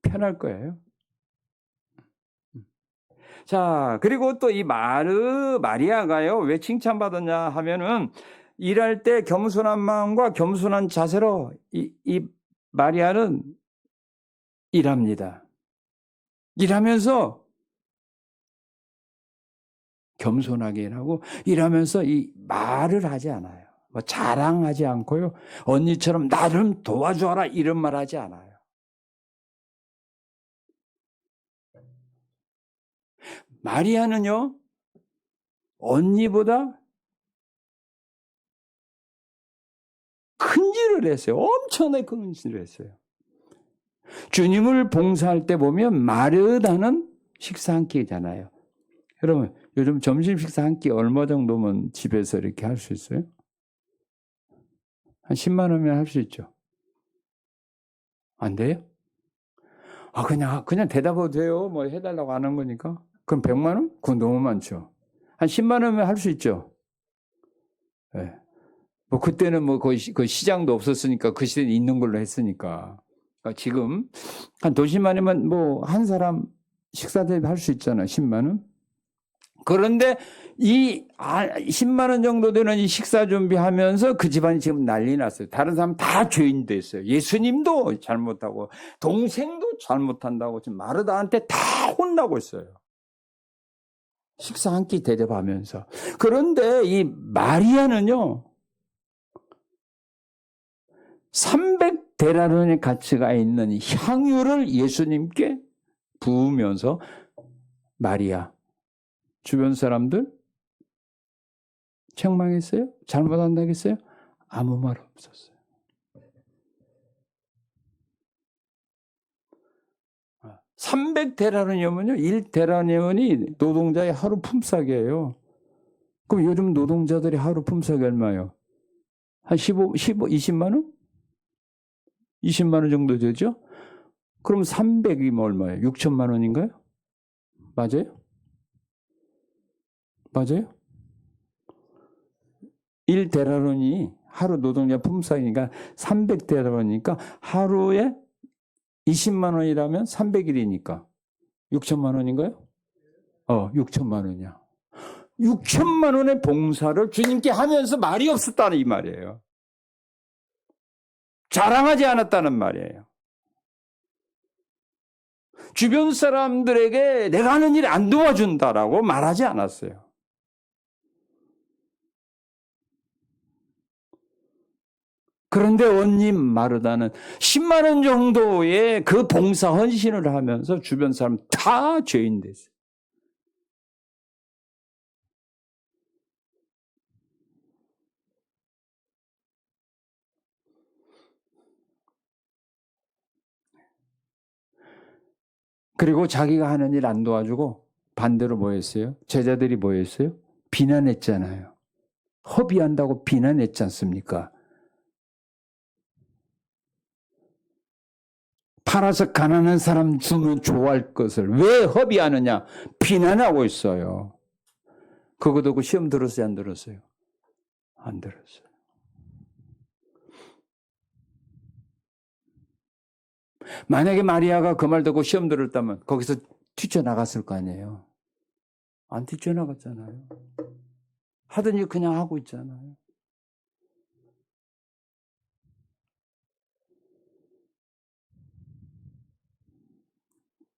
편할 거예요. 자, 그리고 또 이 마리아가요, 왜 칭찬받았냐 하면은 일할 때 겸손한 마음과 겸손한 자세로 이 마리아는 일합니다. 일하면서 겸손하게 일하고 일하면서 이 말을 하지 않아요. 뭐 자랑하지 않고요. 언니처럼 나름 도와줘라 이런 말 하지 않아요. 마리아는요. 언니보다 큰 일을 했어요. 엄청나게 큰 일을 했어요. 주님을 봉사할 때 보면 마르다는 식사 한 끼잖아요. 여러분 요즘 점심 식사 한 끼 얼마 정도면 집에서 이렇게 할 수 있어요? 한 10만 원이면 할 수 있죠. 안 돼요? 그냥 대답해도 돼요. 뭐 해달라고 하는 거니까. 그럼 100만 원? 그건 너무 많죠. 한 10만 원이면 할 수 있죠. 네. 뭐 그때는 뭐 거의 그 시장도 없었으니까 그 시대는 있는 걸로 했으니까. 그러니까 지금 한 도시만이면 뭐 한 사람 식사 대비 할 수 있잖아요. 10만 원. 그런데 이 10만 원 정도 되는 이 식사 준비하면서 그 집안이 지금 난리 났어요. 다른 사람 다 죄인 됐어요. 예수님도 잘못하고 동생도 잘못한다고 지금 마르다한테 다 혼나고 있어요. 식사 한 끼 대접하면서. 그런데 이 마리아는요. 300데나리온의 가치가 있는 향유를 예수님께 부으면서 마리아 주변 사람들 책망했어요? 잘못한다고 했어요? 아무 말 없었어요. 300데나리온이면요. 1데나리온이 노동자의 하루 품삯이에요. 그럼 요즘 노동자들이 하루 품삯이 얼마예요? 한 20만 원? 20만 원 정도 되죠? 그럼 300이면 얼마예요? 6천만 원인가요? 맞아요? 맞아요? 1데나리온이 하루 노동자 품삯이니까 300데나리온이니까 하루에 20만 원이라면 300일이니까 6천만 원인가요? 6천만 원이야. 6천만 원의 봉사를 주님께 하면서 말이 없었다는 이 말이에요. 자랑하지 않았다는 말이에요. 주변 사람들에게 내가 하는 일 안 도와준다라고 말하지 않았어요. 그런데 언니 마르다는 10만 원 정도의 그 봉사 헌신을 하면서 주변 사람 다 죄인 됐어요. 그리고 자기가 하는 일 안 도와주고 반대로 뭐 했어요? 제자들이 뭐 했어요? 비난했잖아요. 허비한다고 비난했지 않습니까? 팔아서 가난한 사람 주면 좋아할 것을 왜 허비하느냐? 비난하고 있어요. 그거 듣고 시험 들었어요? 안 들었어요? 안 들었어요. 만약에 마리아가 그 말 듣고 시험 들었다면 거기서 뛰쳐나갔을 거 아니에요. 안 뛰쳐나갔잖아요. 하던 일 그냥 하고 있잖아요.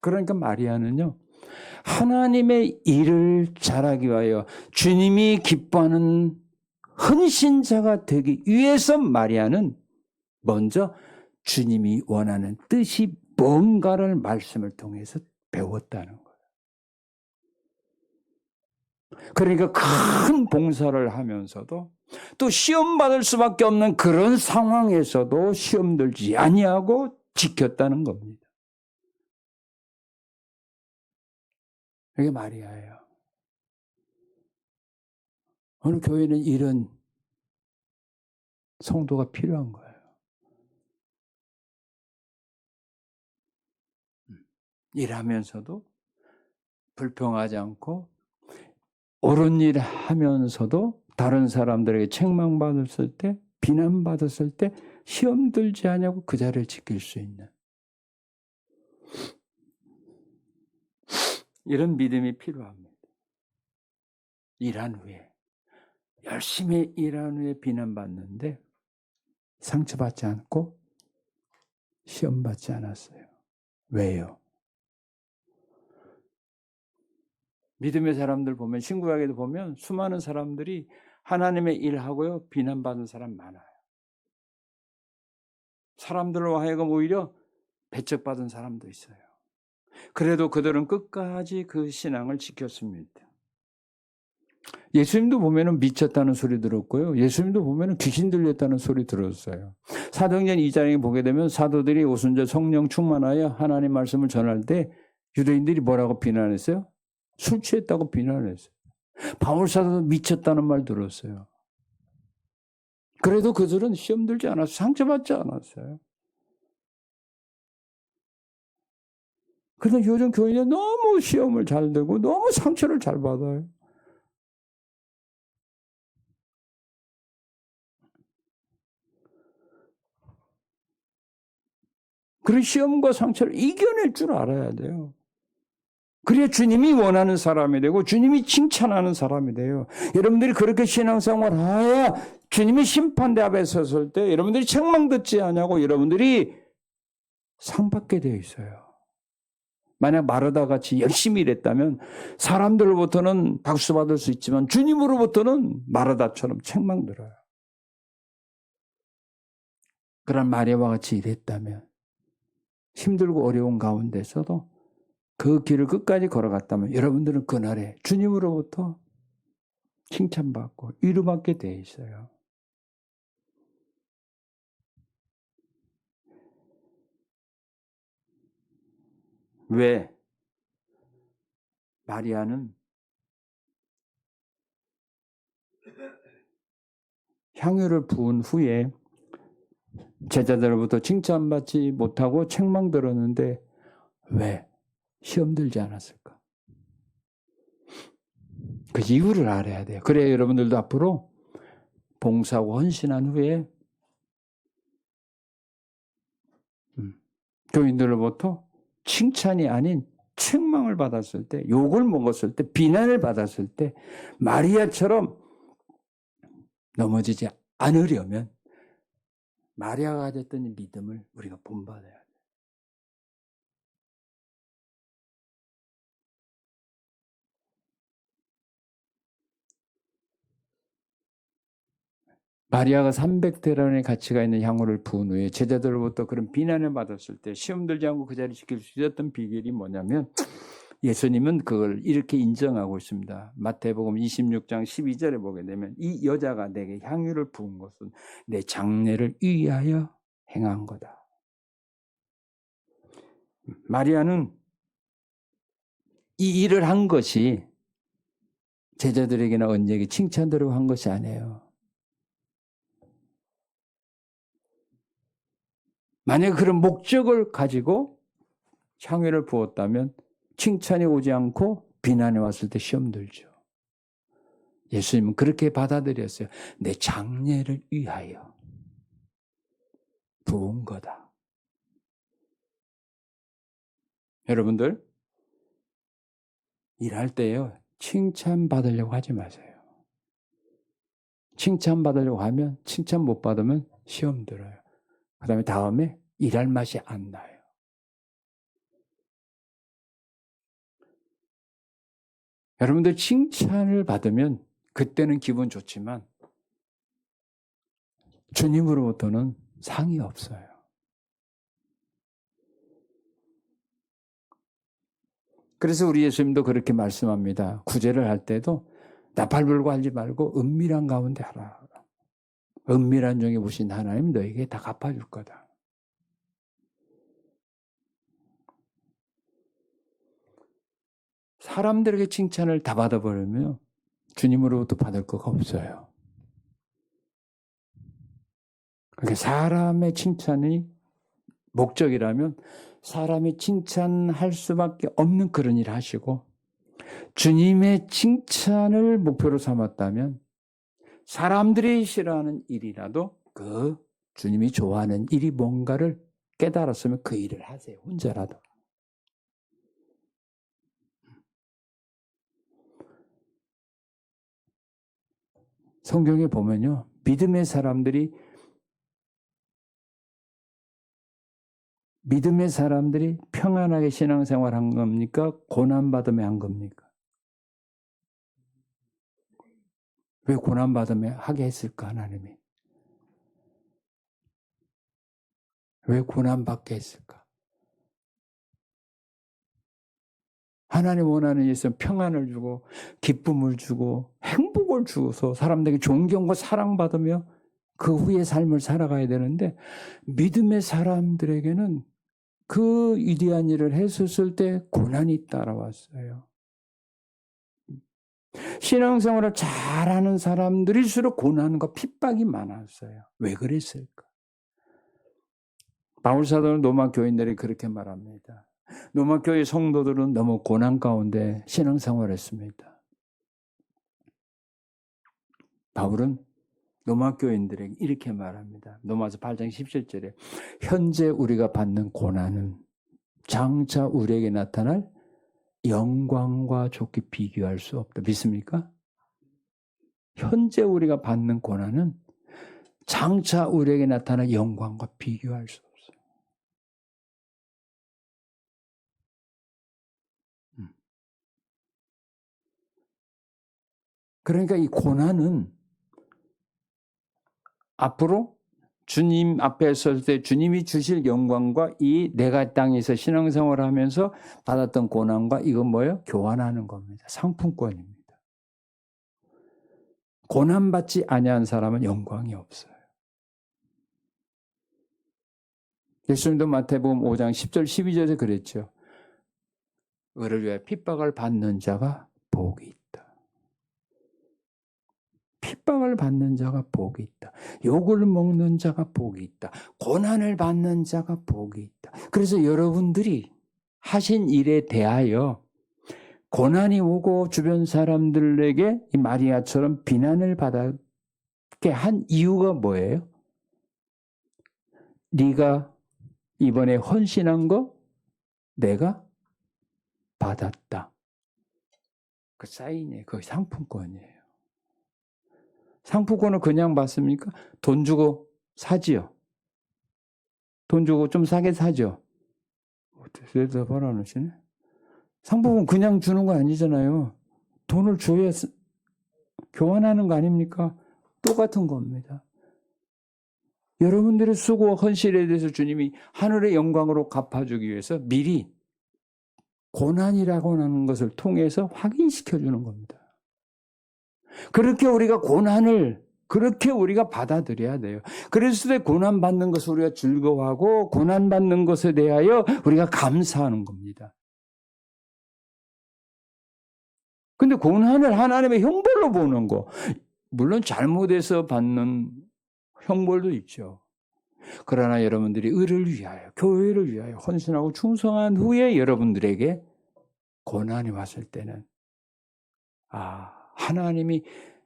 그러니까 마리아는요. 하나님의 일을 잘하기 위하여 주님이 기뻐하는 헌신자가 되기 위해서 마리아는 먼저 주님이 원하는 뜻이 뭔가를 말씀을 통해서 배웠다는 거예요. 그러니까 큰 봉사를 하면서도 또 시험 받을 수밖에 없는 그런 상황에서도 시험 들지 아니하고 지켰다는 겁니다. 이게 마리아예요. 오늘 교회는 이런 성도가 필요한 거예요. 일하면서도 불평하지 않고 옳은 일 하면서도 다른 사람들에게 책망받았을 때 비난받았을 때 시험 들지 않냐고 그 자리를 지킬 수 있는 이런 믿음이 필요합니다. 일한 후에 열심히 일한 후에 비난받는데 상처받지 않고 시험받지 않았어요. 왜요? 믿음의 사람들 보면 신구약에도 보면 수많은 사람들이 하나님의 일하고요 비난받은 사람 많아요. 사람들로 하여금 오히려 배척받은 사람도 있어요. 그래도 그들은 끝까지 그 신앙을 지켰습니다. 예수님도 보면은 미쳤다는 소리 들었고요. 예수님도 보면은 귀신 들렸다는 소리 들었어요. 사도행전 2장에 보게 되면 사도들이 오순절 성령 충만하여 하나님 말씀을 전할 때 유대인들이 뭐라고 비난했어요? 술 취했다고 비난했어요. 바울사도 미쳤다는 말 들었어요. 그래도 그들은 시험 들지 않았어요. 상처받지 않았어요. 그런데 요즘 교인은 너무 시험을 잘 들고 너무 상처를 잘 받아요. 그런 시험과 상처를 이겨낼 줄 알아야 돼요. 그래야 주님이 원하는 사람이 되고 주님이 칭찬하는 사람이 돼요. 여러분들이 그렇게 신앙생활 하야 주님이 심판대 앞에 섰을 때 여러분들이 책망 듣지 않냐고 여러분들이 상 받게 되어 있어요. 만약 마르다 같이 열심히 일했다면 사람들로부터는 박수 받을 수 있지만 주님으로부터는 마르다처럼 책망 들어요. 그런 마리아와 같이 일했다면 힘들고 어려운 가운데서도 그 길을 끝까지 걸어갔다면 여러분들은 그날에 주님으로부터 칭찬받고 위로받게 돼 있어요. 왜? 마리아는 향유를 부은 후에 제자들로부터 칭찬받지 못하고 책망 들었는데 왜? 시험 들지 않았을까? 그 이유를 알아야 돼요. 그래야 여러분들도 앞으로 봉사하고 헌신한 후에 교인들로부터 칭찬이 아닌 책망을 받았을 때, 욕을 먹었을 때, 비난을 받았을 때 마리아처럼 넘어지지 않으려면 마리아가 가졌던 믿음을 우리가 본받아야 돼요. 마리아가 300데나리온의 가치가 있는 향후를 부은 후에 제자들로부터 그런 비난을 받았을 때 시험 들지 않고 그 자리를 지킬 수 있었던 비결이 뭐냐면 예수님은 그걸 이렇게 인정하고 있습니다. 마태복음 26장 12절에 보게 되면 이 여자가 내게 향유를 부은 것은 내 장래를 위하여 행한 거다. 마리아는 이 일을 한 것이 제자들에게나 언니에게 칭찬들을 한 것이 아니에요. 만약 그런 목적을 가지고 향유를 부었다면 칭찬이 오지 않고 비난이 왔을 때 시험 들죠. 예수님은 그렇게 받아들였어요. 내 장래를 위하여 부은 거다. 여러분들 일할 때요. 칭찬받으려고 하지 마세요. 칭찬받으려고 하면 칭찬 못 받으면 시험 들어요. 그 다음에 일할 맛이 안 나요. 여러분들 칭찬을 받으면 그때는 기분 좋지만 주님으로부터는 상이 없어요. 그래서 우리 예수님도 그렇게 말씀합니다. 구제를 할 때도 나팔불고 하지 말고 은밀한 가운데 하라. 은밀한 중에 보신 하나님 너에게 다 갚아줄 거다. 사람들에게 칭찬을 다 받아버리면 주님으로부터 받을 거가 없어요. 그러니까 사람의 칭찬이 목적이라면 사람이 칭찬할 수밖에 없는 그런 일을 하시고 주님의 칭찬을 목표로 삼았다면 사람들이 싫어하는 일이라도 그 주님이 좋아하는 일이 뭔가를 깨달았으면 그 일을 하세요. 혼자라도. 성경에 보면요. 믿음의 사람들이 평안하게 신앙생활 한 겁니까? 고난받으며 한 겁니까? 왜 고난받으며 하게 했을까, 하나님이? 왜 고난받게 했을까? 하나님 원하는 일은 평안을 주고 기쁨을 주고 행복을 주어서 사람들에게 존경과 사랑받으며 그 후의 삶을 살아가야 되는데 믿음의 사람들에게는 그 위대한 일을 했었을 때 고난이 따라왔어요. 신앙생활을 잘하는 사람들일수록 고난과 핍박이 많았어요. 왜 그랬을까? 바울사도는 로마 교인들이 그렇게 말합니다. 로마 교회 성도들은 너무 고난 가운데 신앙생활을 했습니다. 바울은 로마 교인들에게 이렇게 말합니다. 로마서 8장 17절에 현재 우리가 받는 고난은 장차 우리에게 나타날 영광과 좋게 비교할 수 없다. 믿습니까? 현재 우리가 받는 고난은 장차 우리에게 나타날 영광과 비교할 수 없어요. 그러니까 이 고난은 앞으로 주님 앞에 설 때 주님이 주실 영광과 이 내가 땅에서 신앙생활을 하면서 받았던 고난과 이건 뭐예요? 교환하는 겁니다. 상품권입니다. 고난받지 아니한 사람은 영광이 없어요. 예수님도 마태복음 5장 10절 12절에 그랬죠. 의를 위해 핍박을 받는 자가 복이 있다. 핍박을 받는 자가 복이 있다. 욕을 먹는 자가 복이 있다. 고난을 받는 자가 복이 있다. 그래서 여러분들이 하신 일에 대하여 고난이 오고 주변 사람들에게 이 마리아처럼 비난을 받게 한 이유가 뭐예요? 네가 이번에 헌신한 거 내가 받았다. 그 사인이에요. 그 상품권이에요. 상품권을 그냥 받습니까? 돈 주고 사지요. 돈 주고 좀 싸게 사죠. 어떻게 대답을 안 하시네? 상품권 그냥 주는 거 아니잖아요. 돈을 줘야 교환하는 거 아닙니까? 똑같은 겁니다. 여러분들의 수고와 헌신에 대해서 주님이 하늘의 영광으로 갚아주기 위해서 미리 고난이라고 하는 것을 통해서 확인시켜 주는 겁니다. 그렇게 우리가 고난을 그렇게 우리가 받아들여야 돼요. 그랬을 때 고난받는 것을 우리가 즐거워하고 고난받는 것에 대하여 우리가 감사하는 겁니다. 근데 고난을 하나님의 형벌로 보는 거, 물론 잘못해서 받는 형벌도 있죠. 그러나 여러분들이 의를 위하여, 교회를 위하여 헌신하고 충성한 후에 여러분들에게 고난이 왔을 때는 하나님이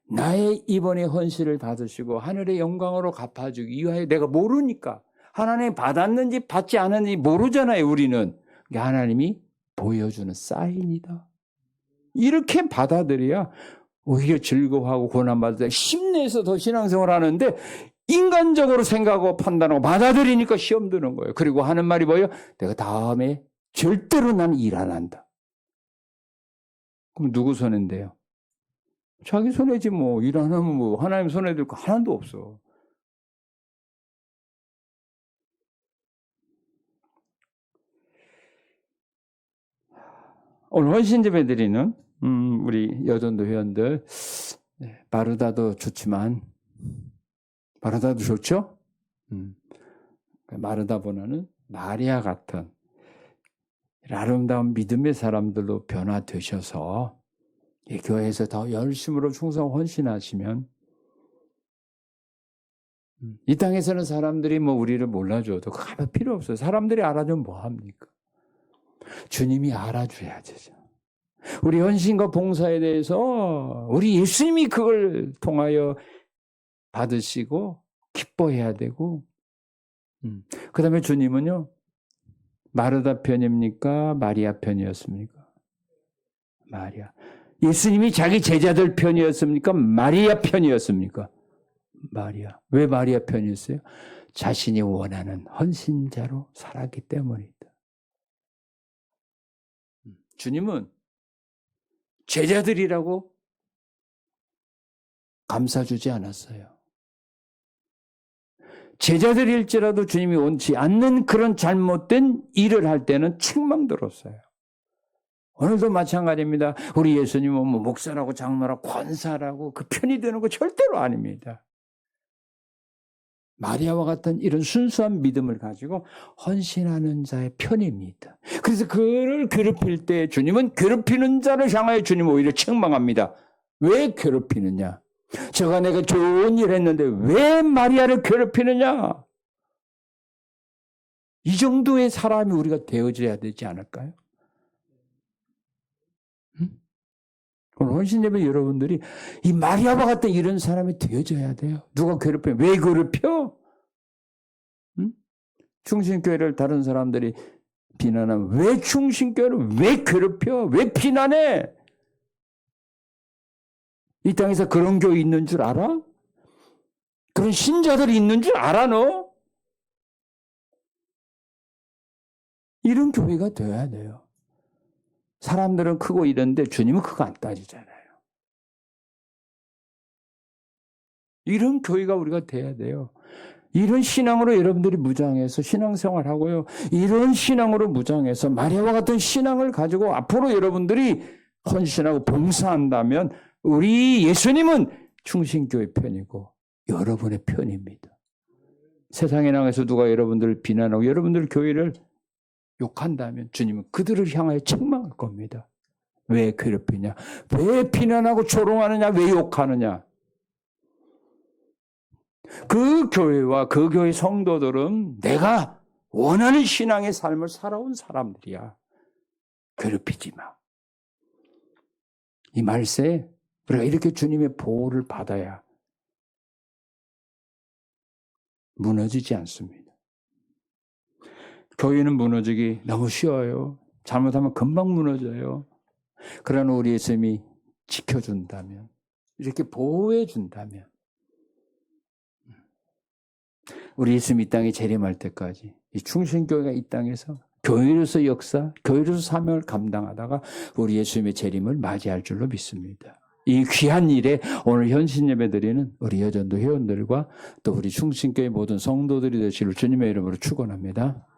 나의 이번에 헌신을 받으시고 하늘의 영광으로 갚아주기 위하여 내가 모르니까 하나님이 받았는지 받지 않았는지 모르잖아요. 우리는. 하나님이 보여주는 사인이다. 이렇게 받아들여야 오히려 즐거워하고 고난받을 때 힘내서 더 신앙생활 하는데 인간적으로 생각하고 판단하고 받아들이니까 시험 드는 거예요. 그리고 하는 말이 뭐예요? 내가 다음에 절대로 나는 일 안 한다. 그럼 누구 손인데요? 자기 손해지 뭐. 일 안 하면 뭐 하나님 손해 들 거 하나도 없어. 오늘 헌신제배 드리는 우리 여전도 회원들 마르다도 좋지만 마르다도 좋죠? 마르다보다는 마리아 같은 아름다운 믿음의 사람들로 변화되셔서 이 교회에서 더 열심으로 충성 헌신하시면 이 땅에서는 사람들이 뭐 우리를 몰라줘도 그거 필요 없어요. 사람들이 알아주면 뭐합니까? 주님이 알아줘야 되죠. 우리 헌신과 봉사에 대해서 우리 예수님이 그걸 통하여 받으시고 기뻐해야 되고 그 다음에 주님은요 마르다 편입니까? 마리아 편이었습니까? 마리아. 예수님이 자기 제자들 편이었습니까? 마리아 편이었습니까? 마리아. 왜 마리아 편이었어요? 자신이 원하는 헌신자로 살았기 때문이다. 주님은 제자들이라고 감싸주지 않았어요. 제자들일지라도 주님이 원치 않는 그런 잘못된 일을 할 때는 책망 들었어요. 오늘도 마찬가지입니다. 우리 예수님은 뭐 목사라고 장로라고 권사라고 그 편이 되는 거 절대로 아닙니다. 마리아와 같은 이런 순수한 믿음을 가지고 헌신하는 자의 편입니다. 그래서 그를 괴롭힐 때 주님은 괴롭히는 자를 향하여 주님 오히려 책망합니다. 왜 괴롭히느냐? 저가 내가 좋은 일 했는데 왜 마리아를 괴롭히느냐? 이 정도의 사람이 우리가 되어져야 되지 않을까요? 오늘 헌신예배 여러분들이 이 마리아와 같은 이런 사람이 되어져야 돼요. 누가 괴롭혀? 왜 괴롭혀? 충신교회를 다른 사람들이 비난하면 왜 충신교회를 왜 괴롭혀? 왜 비난해? 이 땅에서 그런 교회 있는 줄 알아? 그런 신자들이 있는 줄 알아 너? 이런 교회가 돼야 돼요. 사람들은 크고 이런데 주님은 그거 안 따지잖아요. 이런 교회가 우리가 돼야 돼요. 이런 신앙으로 여러분들이 무장해서 신앙생활하고요. 이런 신앙으로 무장해서 마리아와 같은 신앙을 가지고 앞으로 여러분들이 헌신하고 봉사한다면 우리 예수님은 충신교회 편이고 여러분의 편입니다. 세상에 나가서 누가 여러분들을 비난하고 여러분들 교회를 욕한다면 주님은 그들을 향하여 책망할 겁니다. 왜 괴롭히냐? 왜 비난하고 조롱하느냐? 왜 욕하느냐? 그 교회와 그 교회 성도들은 내가 원하는 신앙의 삶을 살아온 사람들이야. 괴롭히지 마. 이 말세에 우리가 이렇게 주님의 보호를 받아야 무너지지 않습니다. 교회는 무너지기 너무 쉬워요. 잘못하면 금방 무너져요. 그러나 우리 예수님이 지켜준다면, 이렇게 보호해준다면, 우리 예수님이 이 땅에 재림할 때까지 이 충신교회가 이 땅에서 교회로서 역사, 교회로서 사명을 감당하다가 우리 예수님의 재림을 맞이할 줄로 믿습니다. 이 귀한 일에 오늘 현신 예배 드리는 우리 여전도 회원들과 또 우리 충신교회 모든 성도들이 되시길 주님의 이름으로 축원합니다.